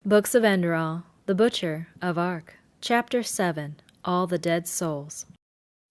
Books of Enderal, The Butcher of Ark, Chapter 7, All the Dead Souls.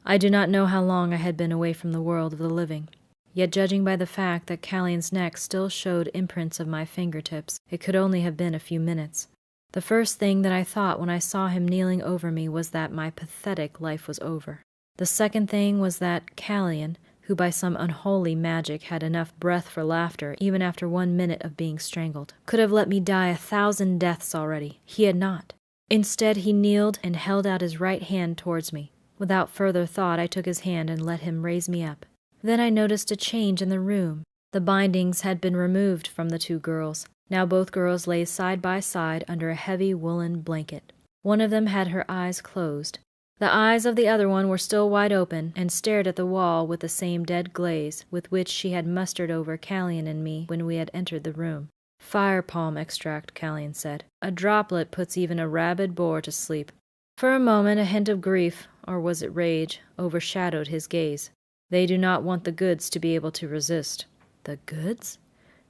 I do not know how long I had been away from the world of the living, yet judging by the fact that Callion's neck still showed imprints of my fingertips, it could only have been a few minutes. The first thing that I thought when I saw him kneeling over me was that my pathetic life was over. The second thing was that Callion, who by some unholy magic had enough breath for laughter even after 1 minute of being strangled, could have let me die 1,000 deaths already. He had not. Instead, he kneeled and held out his right hand towards me. Without further thought, I took his hand and let him raise me up. Then I noticed a change in the room. The bindings had been removed from the two girls. Now both girls lay side by side under a heavy woolen blanket. One of them had her eyes closed. The eyes of the other one were still wide open, and stared at the wall with the same dead glaze with which she had mustered over Callion and me when we had entered the room. "Fire palm extract," Callion said. "A droplet puts even a rabid boar to sleep." For a moment a hint of grief, or was it rage, overshadowed his gaze. "They do not want the goods to be able to resist." "The goods?"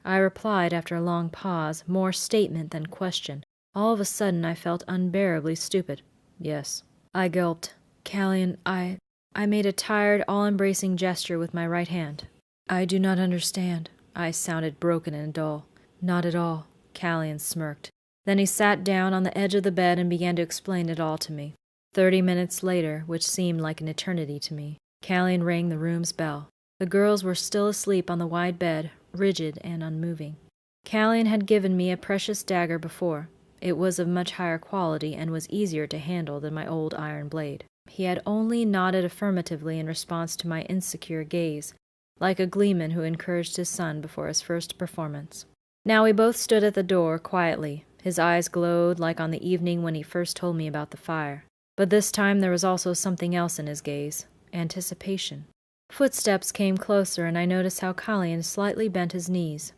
I replied after a long pause, more statement than question. All of a sudden I felt unbearably stupid. "Yes." I gulped. "Callion, I made a tired, all-embracing gesture with my right hand. "I do not understand." I sounded broken and dull. "Not at all." Callion smirked. Then he sat down on the edge of the bed and began to explain it all to me. 30 minutes later, which seemed like an eternity to me, Callion rang the room's bell. The girls were still asleep on the wide bed, rigid and unmoving. Callion had given me a precious dagger before. It was of much higher quality and was easier to handle than my old iron blade. He had only nodded affirmatively in response to my insecure gaze, like a gleeman who encouraged his son before his first performance. Now we both stood at the door quietly. His eyes glowed like on the evening when he first told me about the fire. But this time there was also something else in his gaze: anticipation. Footsteps came closer, and I noticed how Callion slightly bent his knees.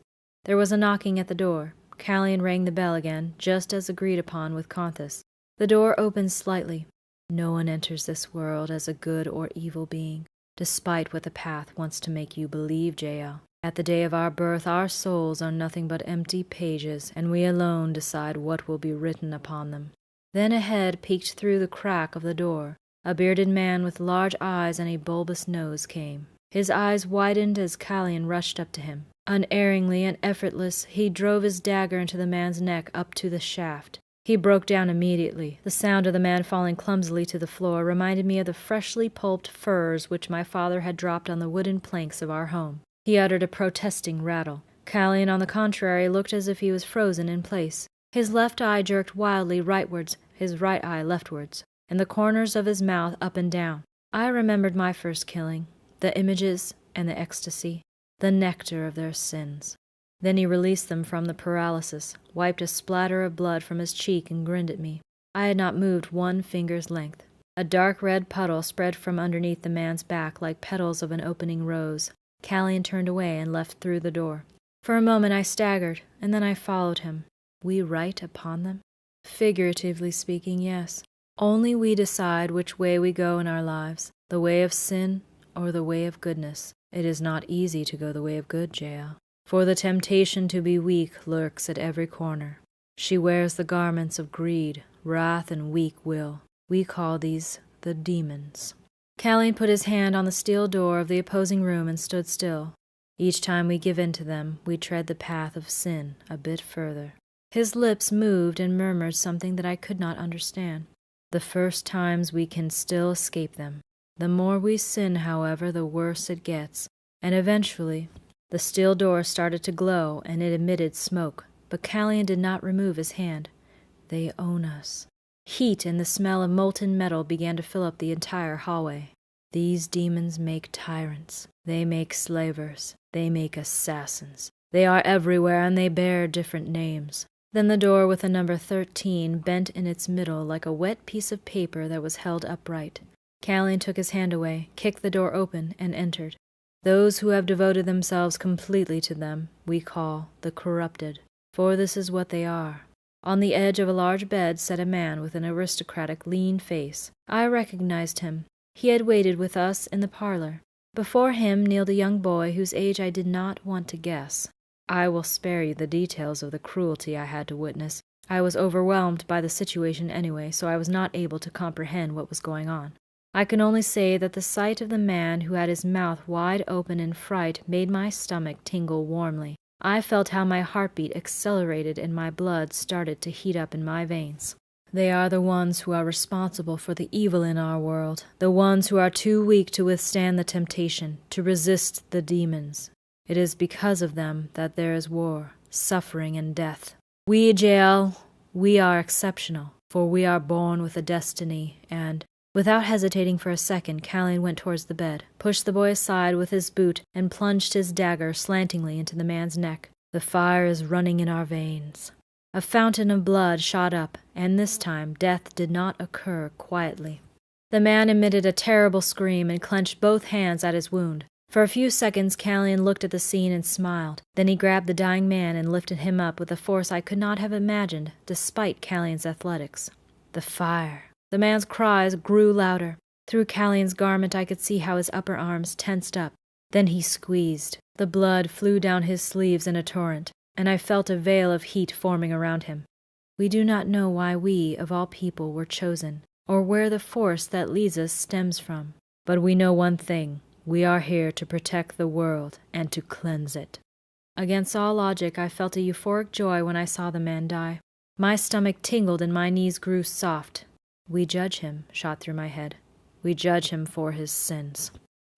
There was a knocking at the door. Callion rang the bell again, just as agreed upon with Conthus. The door opened slightly. "No one enters this world as a good or evil being, despite what the path wants to make you believe, Jael. At the day of our birth, our souls are nothing but empty pages, and we alone decide what will be written upon them." Then a head peeked through the crack of the door. A bearded man with large eyes and a bulbous nose came. His eyes widened as Callion rushed up to him. Unerringly and effortless, he drove his dagger into the man's neck up to the shaft. He broke down immediately. The sound of the man falling clumsily to the floor reminded me of the freshly pulped furs which my father had dropped on the wooden planks of our home. He uttered a protesting rattle. Callion, on the contrary, looked as if he was frozen in place. His left eye jerked wildly rightwards, his right eye leftwards, and the corners of his mouth up and down. I remembered my first killing, the images and the ecstasy, the nectar of their sins. Then he released them from the paralysis, wiped a splatter of blood from his cheek, and grinned at me. I had not moved 1 finger's length. A dark red puddle spread from underneath the man's back like petals of an opening rose. Callion turned away and left through the door. For a moment I staggered, and then I followed him. We write upon them? Figuratively speaking, yes. Only we decide which way we go in our lives, the way of sin or the way of goodness. It is not easy to go the way of good, Jael, for the temptation to be weak lurks at every corner. She wears the garments of greed, wrath, and weak will. We call these the demons. Callion put his hand on the steel door of the opposing room and stood still. Each time we give in to them, we tread the path of sin a bit further. His lips moved and murmured something that I could not understand. The first times we can still escape them. The more we sin, however, the worse it gets, and eventually the steel door started to glow and it emitted smoke, but Callion did not remove his hand. They own us. Heat and the smell of molten metal began to fill up the entire hallway. These demons make tyrants. They make slavers. They make assassins. They are everywhere, and they bear different names. Then the door with the number 13 bent in its middle like a wet piece of paper that was held upright. Callion took his hand away, kicked the door open, and entered. Those who have devoted themselves completely to them we call the corrupted, for this is what they are. On the edge of a large bed sat a man with an aristocratic, lean face. I recognized him. He had waited with us in the parlor. Before him kneeled a young boy whose age I did not want to guess. I will spare you the details of the cruelty I had to witness, I was overwhelmed by the situation anyway, so I was not able to comprehend what was going on. I can only say that the sight of the man who had his mouth wide open in fright made my stomach tingle warmly. I felt how my heartbeat accelerated and my blood started to heat up in my veins. They are the ones who are responsible for the evil in our world, the ones who are too weak to withstand the temptation, to resist the demons. It is because of them that there is war, suffering, and death. We, Jael, we are exceptional, for we are born with a destiny, and, without hesitating for a second, Callian went towards the bed, pushed the boy aside with his boot, and plunged his dagger slantingly into the man's neck. The fire is running in our veins. A fountain of blood shot up, and this time death did not occur quietly. The man emitted a terrible scream and clenched both hands at his wound. For a few seconds Callian looked at the scene and smiled. Then he grabbed the dying man and lifted him up with a force I could not have imagined, despite Callian's athletics. The fire. The man's cries grew louder. Through Callian's garment I could see how his upper arms tensed up. Then he squeezed. The blood flew down his sleeves in a torrent, and I felt a veil of heat forming around him. We do not know why we, of all people, were chosen, or where the force that leads us stems from. But we know one thing. We are here to protect the world and to cleanse it. Against all logic, I felt a euphoric joy when I saw the man die. My stomach tingled and my knees grew soft. We judge him, shot through my head. We judge him for his sins.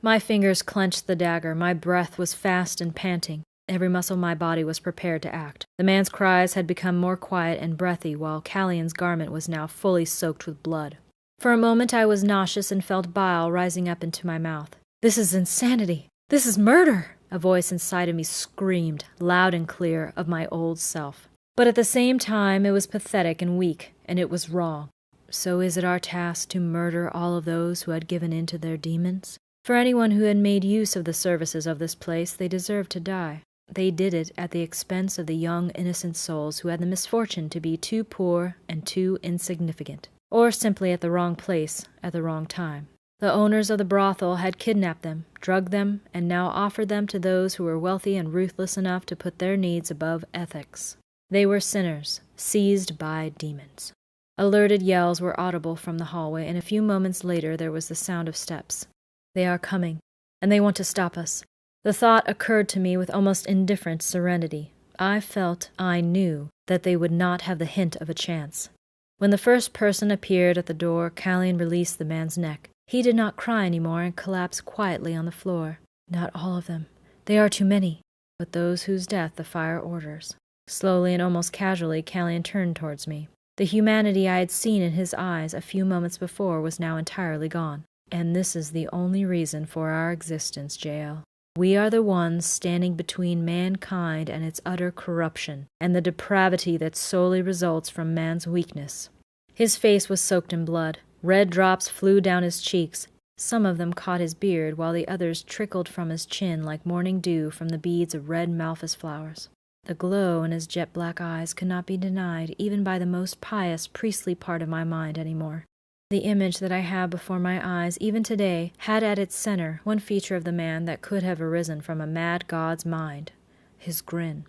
My fingers clenched the dagger. My breath was fast and panting. Every muscle in my body was prepared to act. The man's cries had become more quiet and breathy, while Callian's garment was now fully soaked with blood. For a moment I was nauseous and felt bile rising up into my mouth. This is insanity! This is murder! A voice inside of me screamed, loud and clear, of my old self. But at the same time it was pathetic and weak, and it was wrong. So is it our task to murder all of those who had given in to their demons? For anyone who had made use of the services of this place, they deserved to die. They did it at the expense of the young, innocent souls who had the misfortune to be too poor and too insignificant, or simply at the wrong place at the wrong time. The owners of the brothel had kidnapped them, drugged them, and now offered them to those who were wealthy and ruthless enough to put their needs above ethics. They were sinners, seized by demons. Alerted yells were audible from the hallway, and a few moments later there was the sound of steps. They are coming, and they want to stop us. The thought occurred to me with almost indifferent serenity. I knew that they would not have the hint of a chance. When the first person appeared at the door, Callian released the man's neck. He did not cry anymore and collapsed quietly on the floor. Not all of them. They are too many. But those whose death the fire orders. Slowly and almost casually, Callian turned towards me. The humanity I had seen in his eyes a few moments before was now entirely gone. And this is the only reason for our existence, Jael. We are the ones standing between mankind and its utter corruption, and the depravity that solely results from man's weakness. His face was soaked in blood. Red drops flew down his cheeks. Some of them caught his beard, while the others trickled from his chin like morning dew from the beads of red malthus flowers. The glow in his jet-black eyes could not be denied even by the most pious priestly part of my mind anymore. The image that I have before my eyes, even today, had at its center one feature of the man that could have arisen from a mad god's mind, his grin.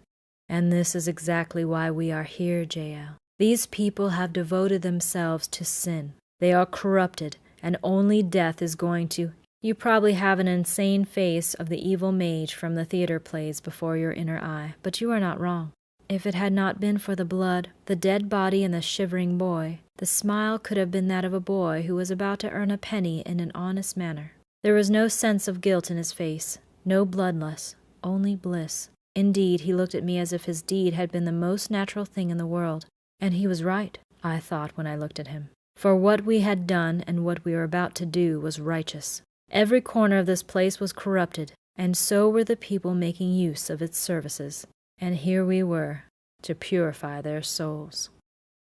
And this is exactly why we are here, Jael. These people have devoted themselves to sin. They are corrupted, and only death is going to... You probably have an insane face of the evil mage from the theater plays before your inner eye, but you are not wrong. If it had not been for the blood, the dead body, and the shivering boy, the smile could have been that of a boy who was about to earn a penny in an honest manner. There was no sense of guilt in his face, no bloodlust, only bliss. Indeed, he looked at me as if his deed had been the most natural thing in the world. And he was right, I thought when I looked at him. For what we had done and what we were about to do was righteous. Every corner of this place was corrupted, and so were the people making use of its services. And here we were, to purify their souls.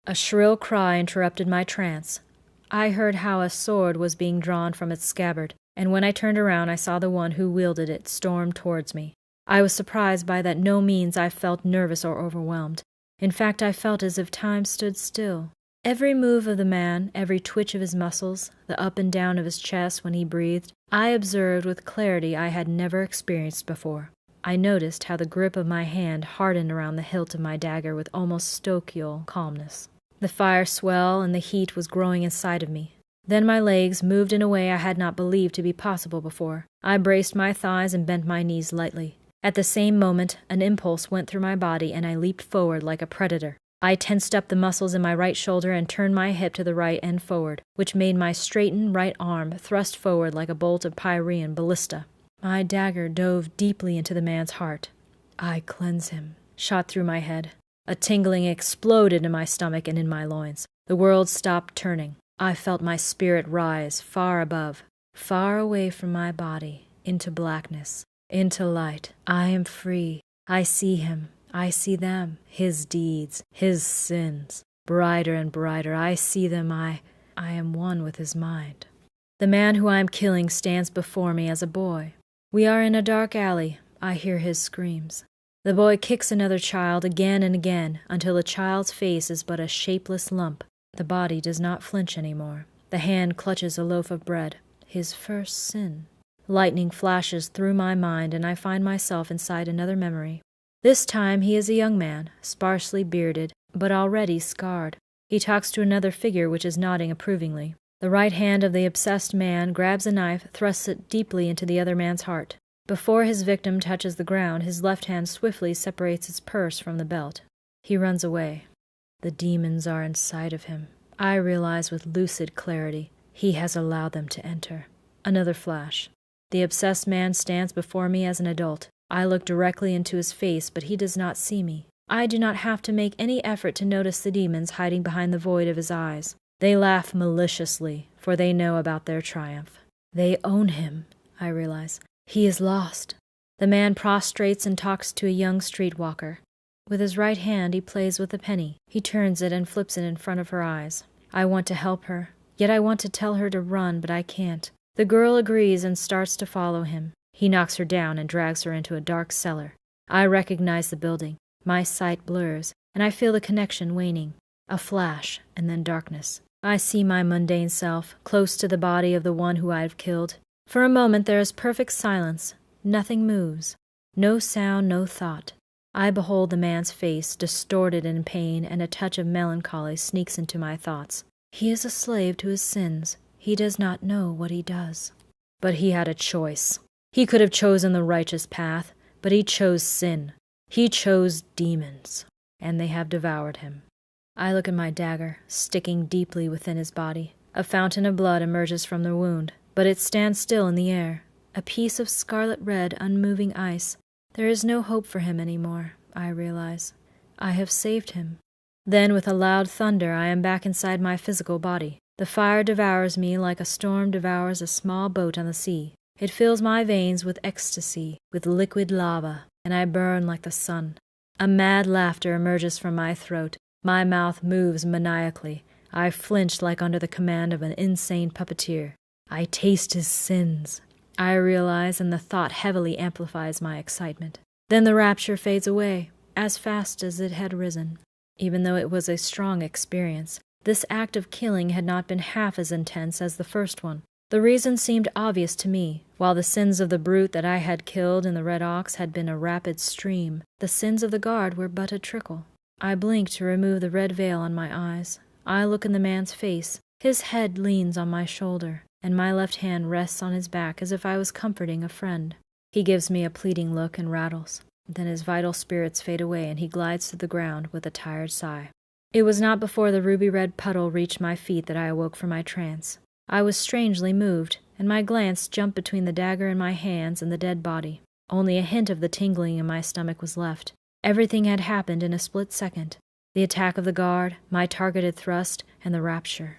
A shrill cry interrupted my trance. I heard how a sword was being drawn from its scabbard, and when I turned around I saw the one who wielded it storm towards me. I was surprised by that no means I felt nervous or overwhelmed. In fact, I felt as if time stood still. Every move of the man, every twitch of his muscles, the up and down of his chest when he breathed, I observed with clarity I had never experienced before. I noticed how the grip of my hand hardened around the hilt of my dagger with almost stoical calmness. The fire swelled and the heat was growing inside of me. Then my legs moved in a way I had not believed to be possible before. I braced my thighs and bent my knees lightly. At the same moment, an impulse went through my body and I leaped forward like a predator. I tensed up the muscles in my right shoulder and turned my hip to the right and forward, which made my straightened right arm thrust forward like a bolt of Pyrean ballista. My dagger dove deeply into the man's heart. "I cleanse him," shot through my head. A tingling exploded in my stomach and in my loins. The world stopped turning. I felt my spirit rise far above, far away from my body, into blackness, into light. I am free. I see him. I see them, his deeds, his sins. Brighter and brighter, I see them. I am one with his mind. The man who I am killing stands before me as a boy. We are in a dark alley. I hear his screams. The boy kicks another child again and again until the child's face is but a shapeless lump. The body does not flinch anymore. The hand clutches a loaf of bread. His first sin. Lightning flashes through my mind and I find myself inside another memory. This time he is a young man, sparsely bearded, but already scarred. He talks to another figure which is nodding approvingly. The right hand of the obsessed man grabs a knife, thrusts it deeply into the other man's heart. Before his victim touches the ground, his left hand swiftly separates its purse from the belt. He runs away. The demons are inside of him. I realize with lucid clarity, he has allowed them to enter. Another flash. The obsessed man stands before me as an adult. I look directly into his face, but he does not see me. I do not have to make any effort to notice the demons hiding behind the void of his eyes. They laugh maliciously, for they know about their triumph. They own him, I realize. He is lost. The man prostrates and talks to a young streetwalker. With his right hand he plays with a penny. He turns it and flips it in front of her eyes. I want to help her, yet I want to tell her to run, but I can't. The girl agrees and starts to follow him. He knocks her down and drags her into a dark cellar. I recognize the building. My sight blurs, and I feel the connection waning. A flash, and then darkness. I see my mundane self, close to the body of the one who I have killed. For a moment there is perfect silence. Nothing moves. No sound, no thought. I behold the man's face, distorted in pain, and a touch of melancholy sneaks into my thoughts. He is a slave to his sins. He does not know what he does. But he had a choice. He could have chosen the righteous path, but he chose sin. He chose demons, and they have devoured him. I look at my dagger, sticking deeply within his body. A fountain of blood emerges from the wound, but it stands still in the air. A piece of scarlet red, unmoving ice. There is no hope for him any more, I realize. I have saved him. Then, with a loud thunder, I am back inside my physical body. The fire devours me like a storm devours a small boat on the sea. It fills my veins with ecstasy, with liquid lava, and I burn like the sun. A mad laughter emerges from my throat. My mouth moves maniacally. I flinch like under the command of an insane puppeteer. I taste his sins, I realize, and the thought heavily amplifies my excitement. Then the rapture fades away, as fast as it had risen. Even though it was a strong experience, this act of killing had not been half as intense as the first one. The reason seemed obvious to me. While the sins of the brute that I had killed in the red ox had been a rapid stream, the sins of the guard were but a trickle. I blink to remove the red veil on my eyes. I look in the man's face. His head leans on my shoulder, and my left hand rests on his back as if I was comforting a friend. He gives me a pleading look and rattles. Then his vital spirits fade away and he glides to the ground with a tired sigh. It was not before the ruby-red puddle reached my feet that I awoke from my trance. I was strangely moved, and my glance jumped between the dagger in my hands and the dead body. Only a hint of the tingling in my stomach was left. Everything had happened in a split second. The attack of the guard, my targeted thrust, and the rapture.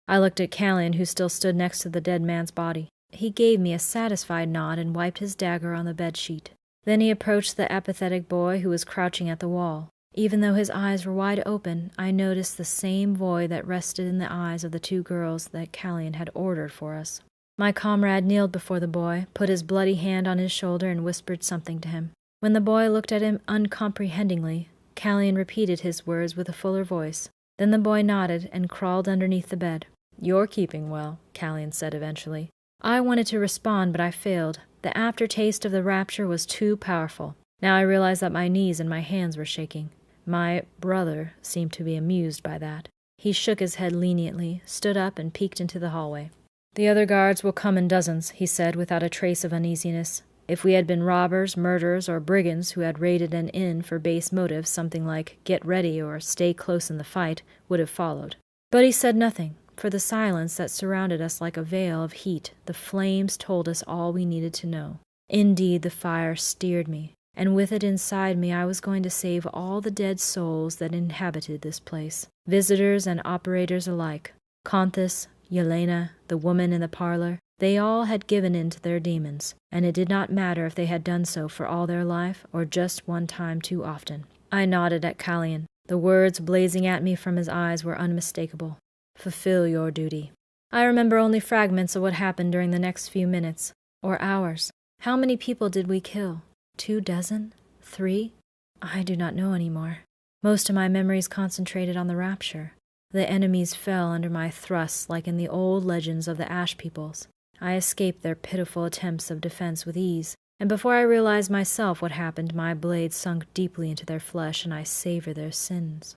I looked at Callion, who still stood next to the dead man's body. He gave me a satisfied nod and wiped his dagger on the bedsheet. Then he approached the apathetic boy who was crouching at the wall. Even though his eyes were wide open, I noticed the same void that rested in the eyes of the two girls that Callion had ordered for us. My comrade kneeled before the boy, put his bloody hand on his shoulder, and whispered something to him. When the boy looked at him uncomprehendingly, Callion repeated his words with a fuller voice. Then the boy nodded and crawled underneath the bed. "You're keeping well," Callion said eventually. I wanted to respond, but I failed. The aftertaste of the rapture was too powerful. Now I realized that my knees and my hands were shaking. My brother seemed to be amused by that. He shook his head leniently, stood up, and peeked into the hallway. "The other guards will come in dozens," he said without a trace of uneasiness. If we had been robbers, murderers, or brigands who had raided an inn for base motives, something like "get ready" or "stay close in the fight" would have followed. But he said nothing, for the silence that surrounded us like a veil of heat, the flames told us all we needed to know. Indeed, the fire steered me, and with it inside me I was going to save all the dead souls that inhabited this place, visitors and operators alike. Conthus, Yelena, the woman in the parlor, they all had given in to their demons, and it did not matter if they had done so for all their life or just one time too often. I nodded at Callian. The words blazing at me from his eyes were unmistakable. "Fulfill your duty." I remember only fragments of what happened during the next few minutes, or hours. How many people did we kill? 2 dozen? 3? I do not know any more. Most of my memories concentrated on the rapture. The enemies fell under my thrusts like in the old legends of the Ash peoples. I escaped their pitiful attempts of defense with ease, and before I realized myself what happened, my blade sunk deeply into their flesh and I savored their sins.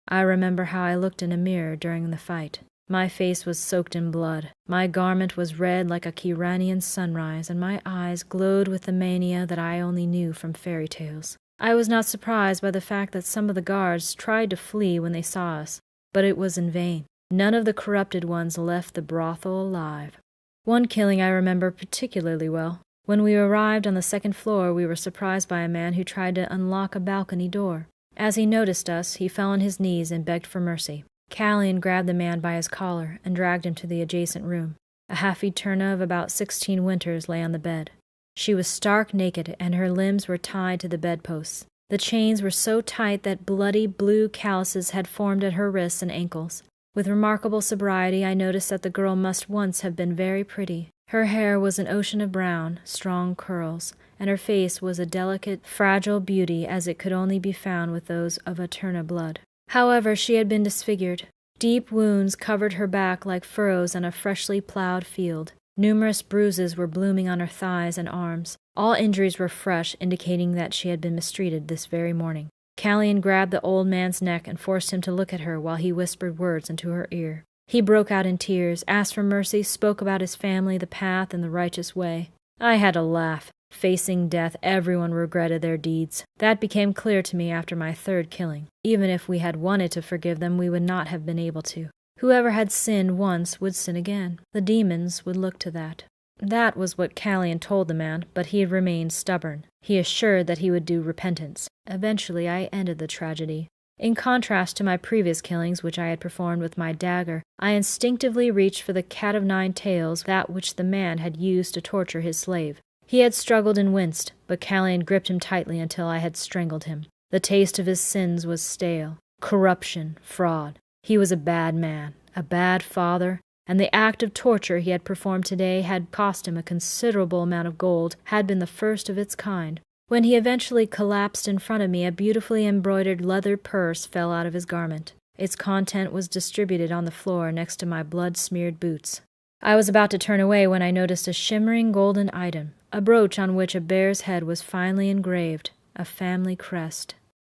I remember how I looked in a mirror during the fight. My face was soaked in blood, my garment was red like a Kiranian sunrise, and my eyes glowed with the mania that I only knew from fairy tales. I was not surprised by the fact that some of the guards tried to flee when they saw us, but it was in vain. None of the corrupted ones left the brothel alive. One killing I remember particularly well. When we arrived on the 2nd floor, we were surprised by a man who tried to unlock a balcony door. As he noticed us, he fell on his knees and begged for mercy. Callian grabbed the man by his collar and dragged him to the adjacent room. A half-eterna of about 16 winters lay on the bed. She was stark naked, and her limbs were tied to the bedposts. The chains were so tight that bloody blue calluses had formed at her wrists and ankles. With remarkable sobriety, I noticed that the girl must once have been very pretty. Her hair was an ocean of brown, strong curls, and her face was a delicate, fragile beauty as it could only be found with those of Eterna blood. However, she had been disfigured. Deep wounds covered her back like furrows on a freshly plowed field. Numerous bruises were blooming on her thighs and arms. All injuries were fresh, indicating that she had been mistreated this very morning. Callian grabbed the old man's neck and forced him to look at her while he whispered words into her ear. He broke out in tears, asked for mercy, spoke about his family, the path, and the righteous way. I had to laugh. Facing death, everyone regretted their deeds. That became clear to me after my 3rd killing. Even if we had wanted to forgive them, we would not have been able to. Whoever had sinned once would sin again. The demons would look to that. That was what Callian told the man, but he remained stubborn. He assured that he would do repentance. Eventually, I ended the tragedy. In contrast to my previous killings, which I had performed with my dagger, I instinctively reached for the cat of 9 tails, that which the man had used to torture his slave. He had struggled and winced, but Callian gripped him tightly until I had strangled him. The taste of his sins was stale. Corruption, fraud. He was a bad man, a bad father, and the act of torture he had performed today had cost him a considerable amount of gold, had been the first of its kind. When he eventually collapsed in front of me, a beautifully embroidered leather purse fell out of his garment. Its content was distributed on the floor next to my blood-smeared boots. I was about to turn away when I noticed a shimmering golden item, a brooch on which a bear's head was finely engraved, a family crest.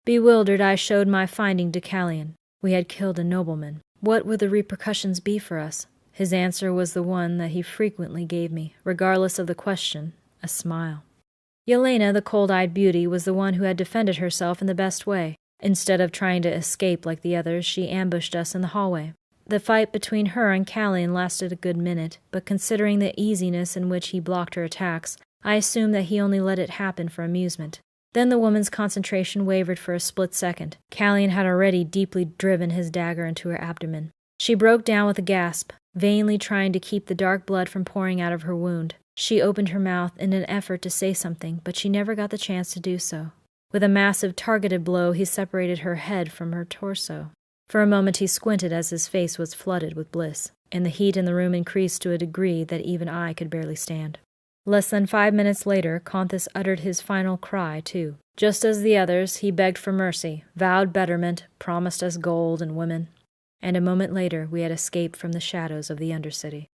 Bewildered, I showed my finding to Callian. We had killed a nobleman. What would the repercussions be for us? His answer was the one that he frequently gave me, regardless of the question, a smile. Yelena, the cold-eyed beauty, was the one who had defended herself in the best way. Instead of trying to escape like the others, she ambushed us in the hallway. The fight between her and Callian lasted a good minute, but considering the easiness in which he blocked her attacks, I assumed that he only let it happen for amusement. Then the woman's concentration wavered for a split second. Callian had already deeply driven his dagger into her abdomen. She broke down with a gasp, vainly trying to keep the dark blood from pouring out of her wound. She opened her mouth in an effort to say something, but she never got the chance to do so. With a massive targeted blow, he separated her head from her torso. For a moment he squinted as his face was flooded with bliss, and the heat in the room increased to a degree that even I could barely stand. Less than 5 minutes later, Conthus uttered his final cry, too. Just as the others, he begged for mercy, vowed betterment, promised us gold and women. And a moment later we had escaped from the shadows of the Undercity.